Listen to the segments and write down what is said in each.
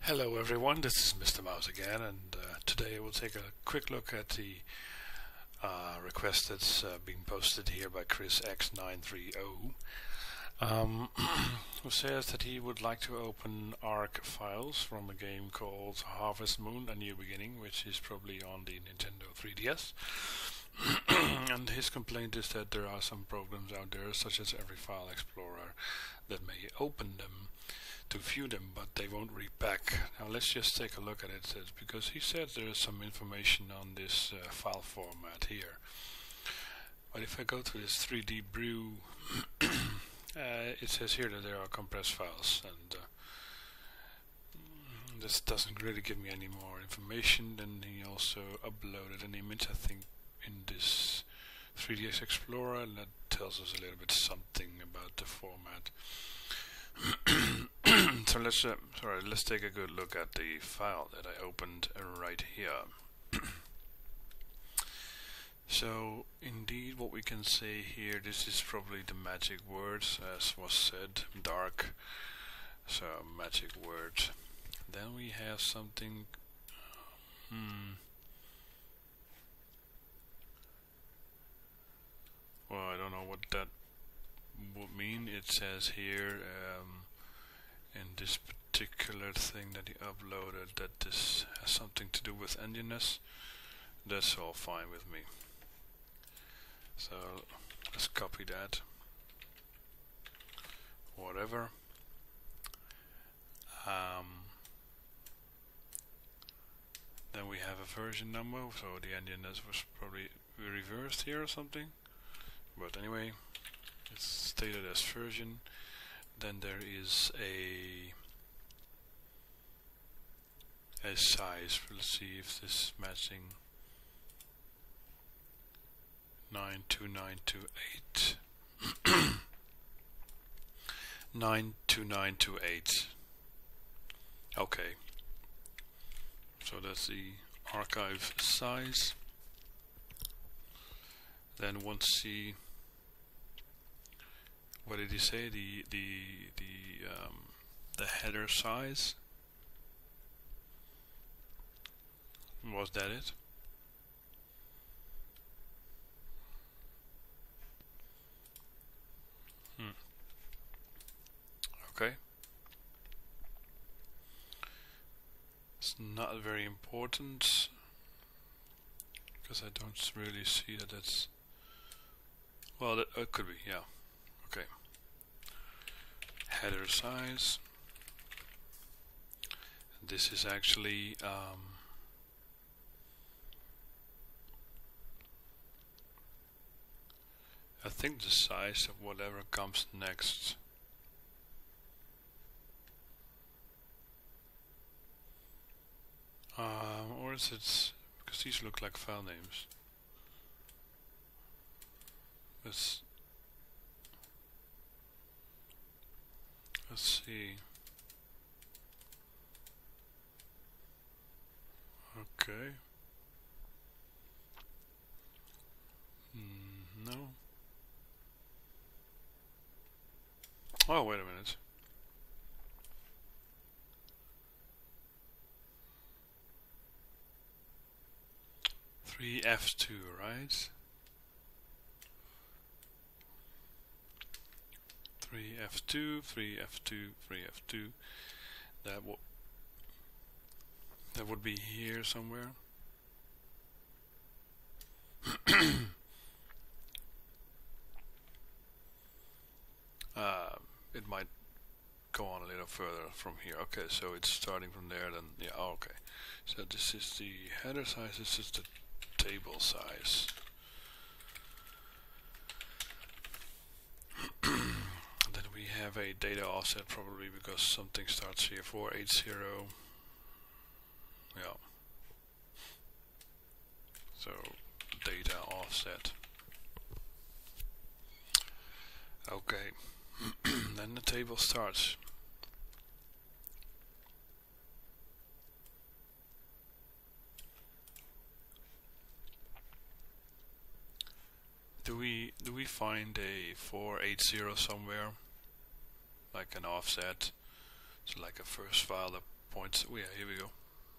Hello everyone, this is Mr. Mouse again, and today we'll take a quick look at the request that's being posted here by Chris X930, who says that he would like to open ARC files from a game called Harvest Moon: A New Beginning, which is probably on the Nintendo 3DS. And his complaint is that there are some programs out there, such as every file explorer, that may open them to view them, but they won't repack. Now let's just take a look at it, because he said there is some information on this file format here. But if I go to this 3D brew, it says here that there are compressed files, and this doesn't really give me any more information. Then he also uploaded an image, I think, in this 3ds Explorer, and that tells us a little bit something about the format. So let's take a good look at the file that I opened right here. So indeed, what we can say here, this is probably the magic words, as was said, dark. So magic word. Then we have something. Well, I don't know what that would mean. It says here in this particular thing that he uploaded that this has something to do with endiness. That's all fine with me. So let's copy that. Whatever. Then we have a version number, so the endiness was probably reversed here or something. But anyway, it's stated as version. Then there is a size. Let's see if this is matching. 92928. 92928. Okay. So that's the archive size. Then 1C. What did he say? The header size. Was that it? Okay. It's not very important, because I don't really see that that's. Well, that could be, yeah. Okay. Header size. This is actually I think the size of whatever comes next. Or is it, because these look like file names. Let's see. Okay. No. Oh, wait a minute. F2, right? 3F2, 3F2, 3F2. That would be here somewhere. It might go on a little further from here. Okay, so it's starting from there. Then yeah. Okay. So this is the header size. This is the table size. Then we have a data offset, probably because something starts here, 480. Yeah. So data offset. Okay. Then the table starts. Do we find a 480 somewhere, like an offset? So like a first file that points. Oh yeah, here we go.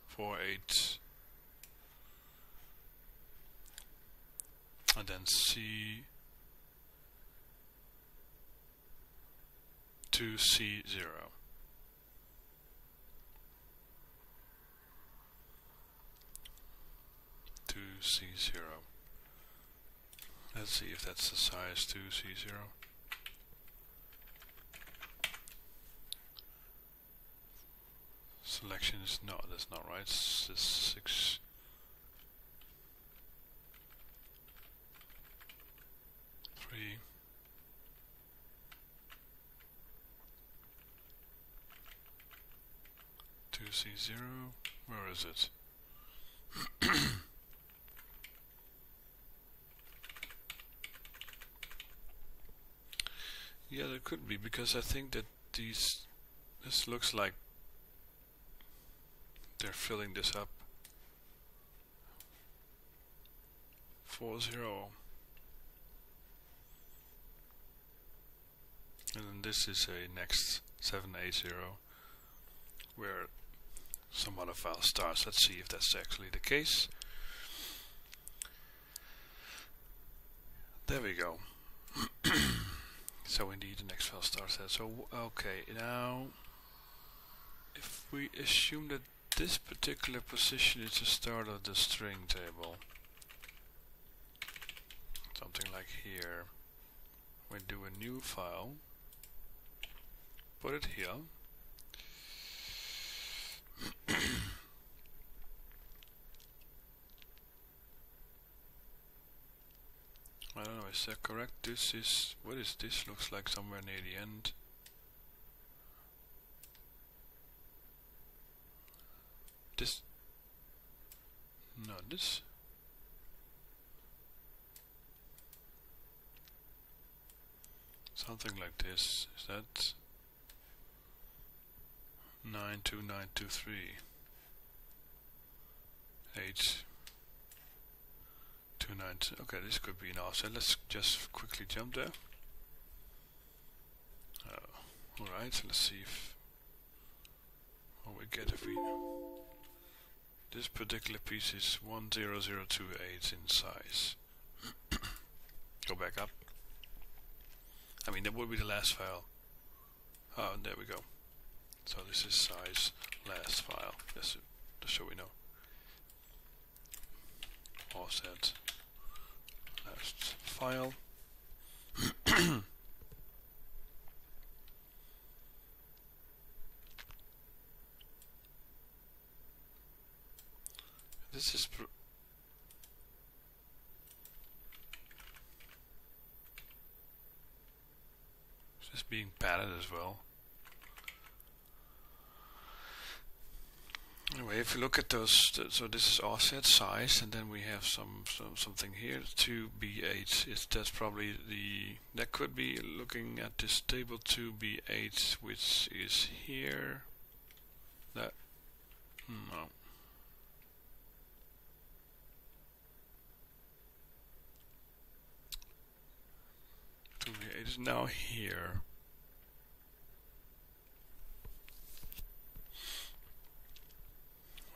48. And then C to C0. To C0. Let's see if that's the size to C0. Selection is no, that's not right. It's 6. 3. To C0. Where is it? Yeah, there could be, because I think that this looks like they're filling this up. 40. And then this is a next 780 where some other file starts. Let's see if that's actually the case. There we go. So indeed the next file starts there. So okay, now if we assume that this particular position is the start of the string table, something like here, we do a new file, put it here. I don't know, is that correct? This is, what is this? Looks like somewhere near the end. This, no, this. Something like this. Is that 92923? 8. 290. Okay, this could be an offset. Let's just quickly jump there. Alright, so let's see if what we get if we. This particular piece is 10028 in size. Go back up. I mean, that would be the last file. Oh, there we go. So this is size last file. Just so we know. Offset last file. This is being padded as well. Anyway, if you look at those, so this is offset size, and then we have something here 2b8. That's probably that could be looking at this table 2b8, which is here. That no. 2b8 is now here.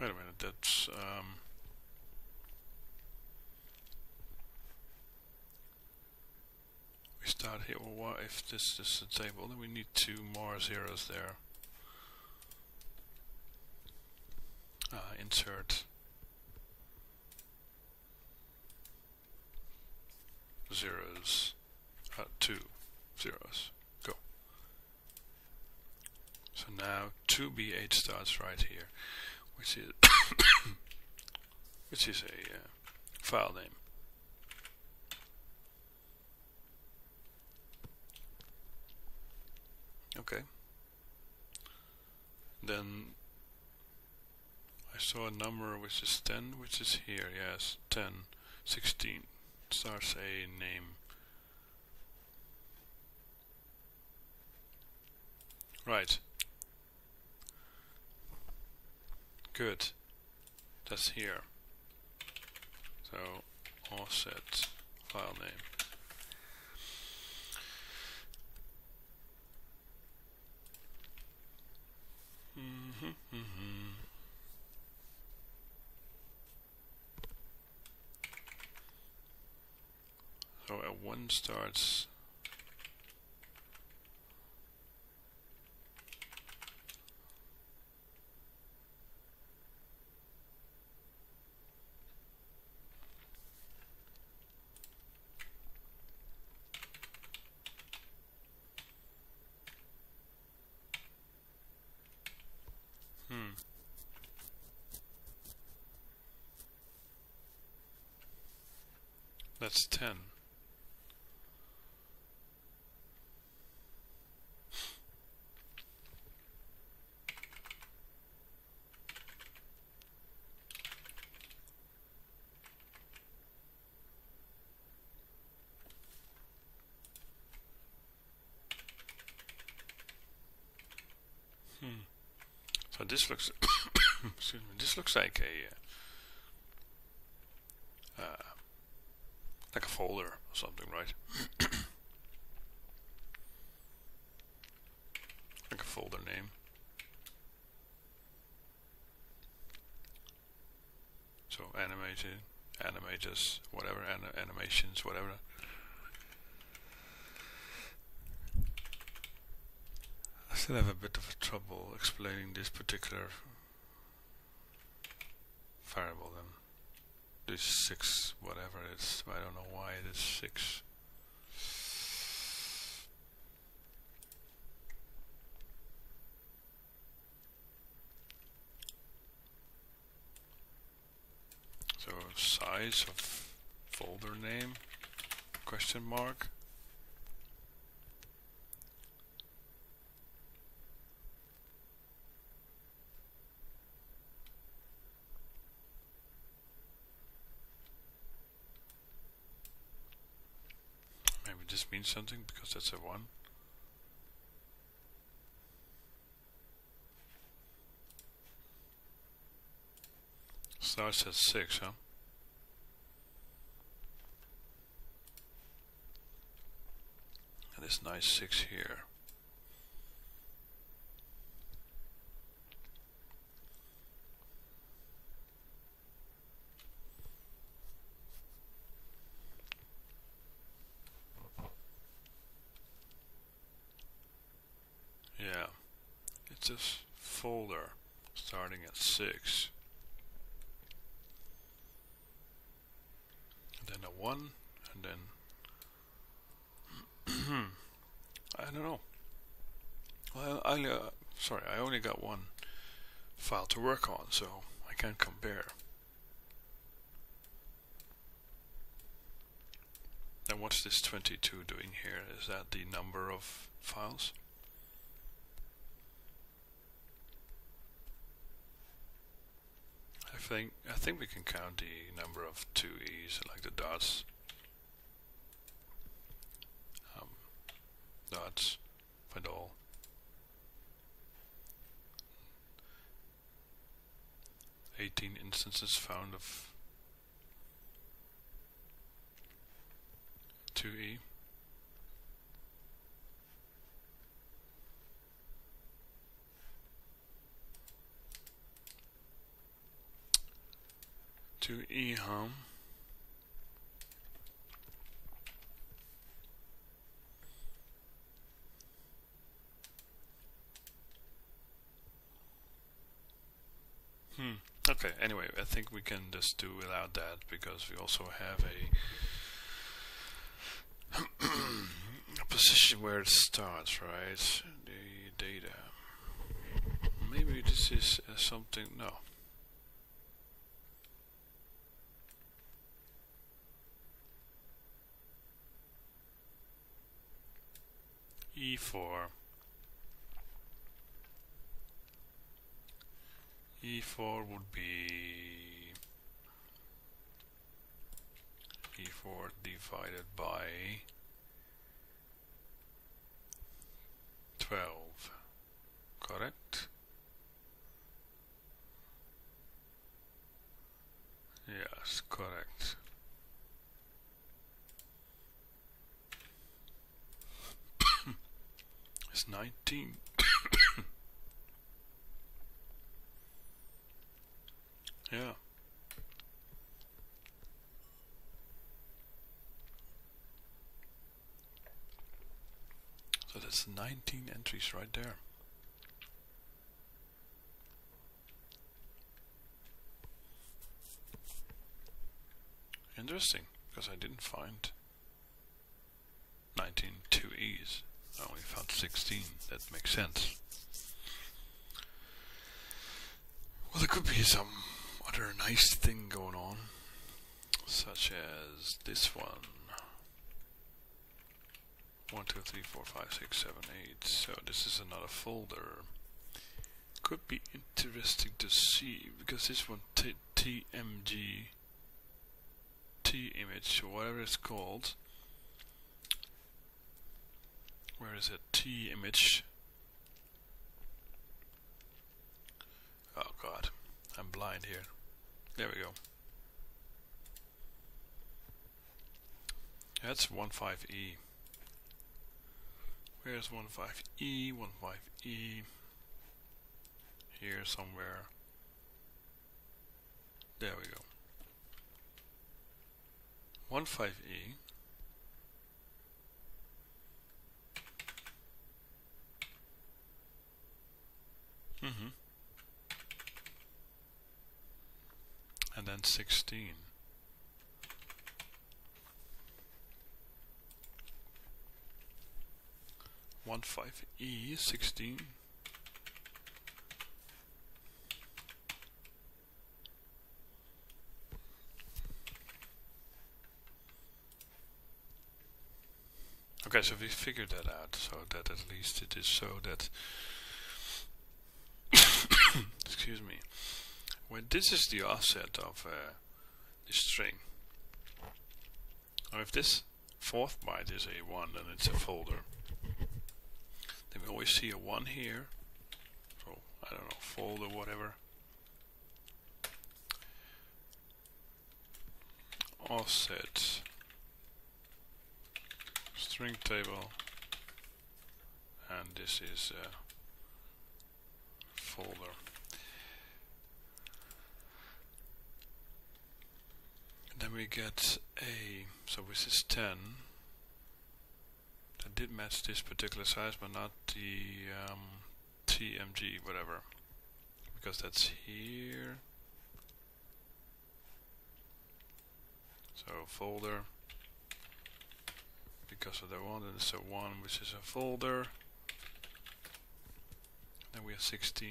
Wait a minute, that's we start here. Well, what if this is the table? Then we need 2 more zeros there. Insert zeros, 2 zeros. Go. So now 2b8 starts right here, which is which is a file name. Okay. Then I saw a number which is 10, which is here. Yes, 10, 16 starts a name. Right. Good. That's here. So offset file name. 1 starts. That's 10. So this looks excuse me, this looks like a folder or something, right? Like a folder name. So animators, whatever, animations, whatever. I still have a bit of trouble explaining this particular variable then. This 6, whatever it is, I don't know why it is 6. So size of folder name, question mark. Maybe this means something because that's a 1. Starts at 6, huh? And this nice 6 here. Yeah, it's this folder starting at 6. And then a 1, and then I don't know. Well, sorry, I only got one file to work on, so I can't compare. And what's this 22 doing here? Is that the number of files? I think we can count the number of 2e's, like the dots. Dots with all. "18 instances found of 2e. huh? Okay, anyway, I think we can just do without that because we also have a position where it starts, right? The data. Maybe this is something, no. E4 would be E4 divided by 12, correct? Yes, correct. It's 19. Yeah. it's 19 entries right there. Interesting, because I didn't find 19 2E's. I only found 16. That makes sense. Well, there could be some other nice thing going on, such as this one. 1, 2, 3, 4, 5, 6, 7, 8. So this is another folder. Could be interesting to see, because this one TMG T image, or whatever it's called. Where is it? T image. Oh god, I'm blind here. There we go. That's 15E. Where's 15E? 15E. Here somewhere. There we go. 15E. And then 16. One 5E 16. Okay, so we figured that out, so that at least it is so that excuse me, when this is the offset of the string. Now if this fourth byte is a 1, then it's a folder. Then we always see a 1 here. So I don't know, folder, whatever. Offset string table, and this is a folder. And then we get a, so this is 10. That did match this particular size, but not the TMG whatever, because that's here. So folder, because of the one, and it's a 1, which is a folder. Then we have 16.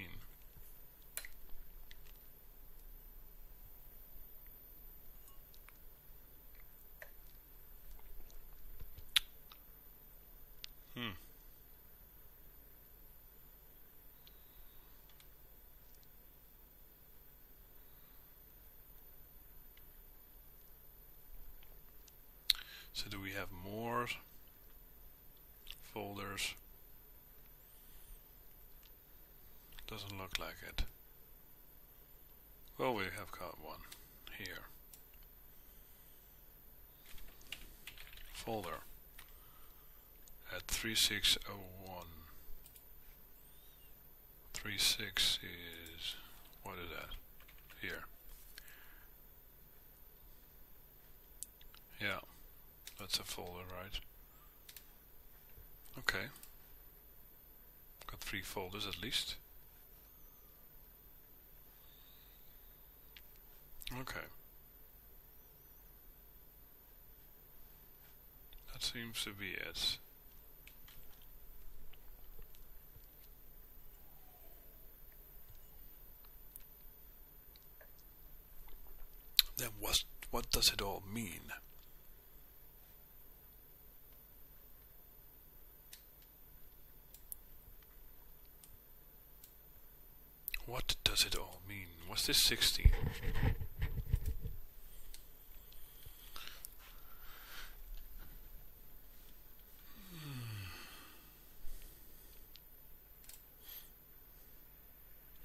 So do we have more folders? Doesn't look like it. Well, we have got one here. Folder at 3601. 36 is, what is that? Here. Yeah. That's a folder, right? Okay. Got 3 folders at least. Okay. That seems to be it. Then what does it all mean? What does it all mean? What's this 16?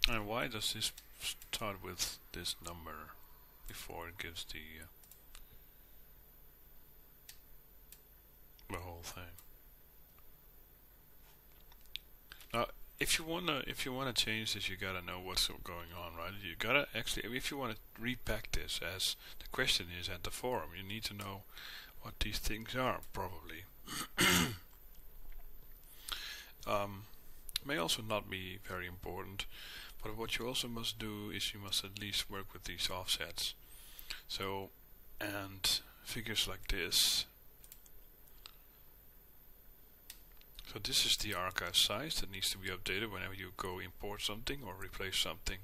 And why does this start with this number before it gives the whole thing? Now, if you wanna change this, you gotta know what's going on, right? You gotta actually, I mean, if you wanna repack this, as the question is at the forum, you need to know what these things are, probably. may also not be very important, but what you also must do is you must at least work with these offsets. So, and figures like this. So this is the archive size that needs to be updated whenever you go import something or replace something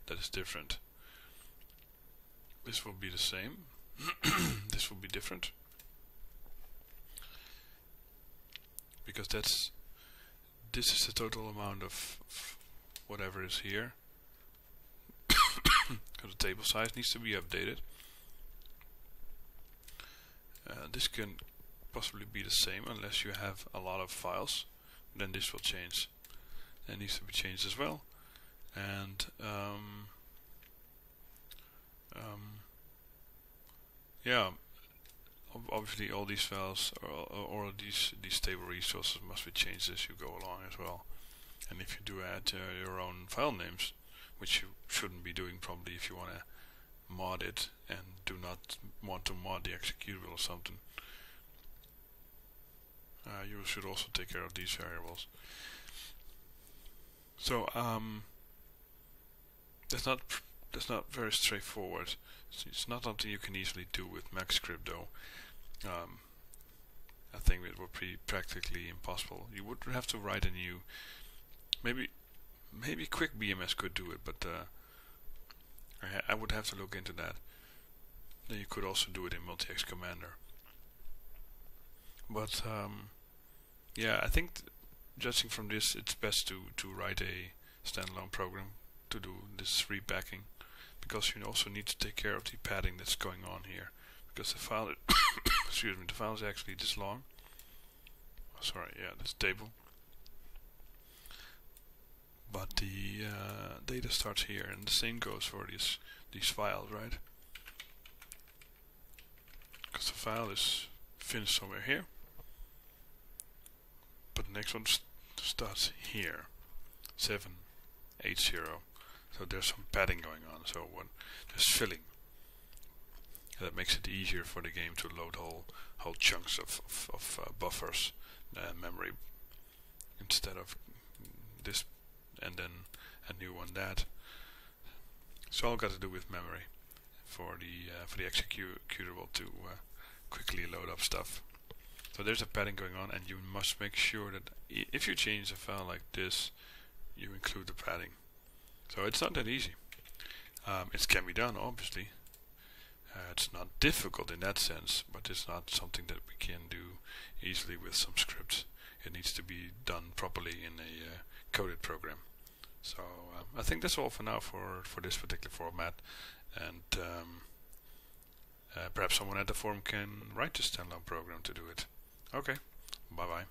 that is different. This will be the same. This will be different, because this is the total amount of whatever is here. Because the table size needs to be updated. This can possibly be the same unless you have a lot of files. Then this will change. That needs to be changed as well. And yeah, obviously all these files or these table resources must be changed as you go along as well. And if you do add your own file names, which you shouldn't be doing probably if you want to mod it and do not want to mod the executable or something, you should also take care of these variables. So that's not very straightforward. It's not something you can easily do with MaxScript though. I think it would be practically impossible. You would have to write a new, maybe Quick BMS could do it, but I would have to look into that. Then you could also do it in MultiEx Commander. But yeah, I think judging from this, it's best to write a standalone program to do this repacking, because you also need to take care of the padding that's going on here, because the file excuse me, the file is actually this long. Oh, sorry, yeah, this table, but the data starts here, and the same goes for these files, right? Because the file is finished somewhere here, but the next one starts here, 780. So there's some padding going on. So when there's filling, that makes it easier for the game to load whole chunks of buffers, memory, instead of this and then a new one that. It's all got to do with memory for the executable to quickly load up stuff. So there's a padding going on, and you must make sure that if you change a file like this, you include the padding. So it's not that easy. It can be done, obviously. It's not difficult in that sense, but it's not something that we can do easily with some scripts. It needs to be done properly in a coded program. So I think that's all for now for this particular format, and perhaps someone at the forum can write this standalone program to do it. Okay, bye bye.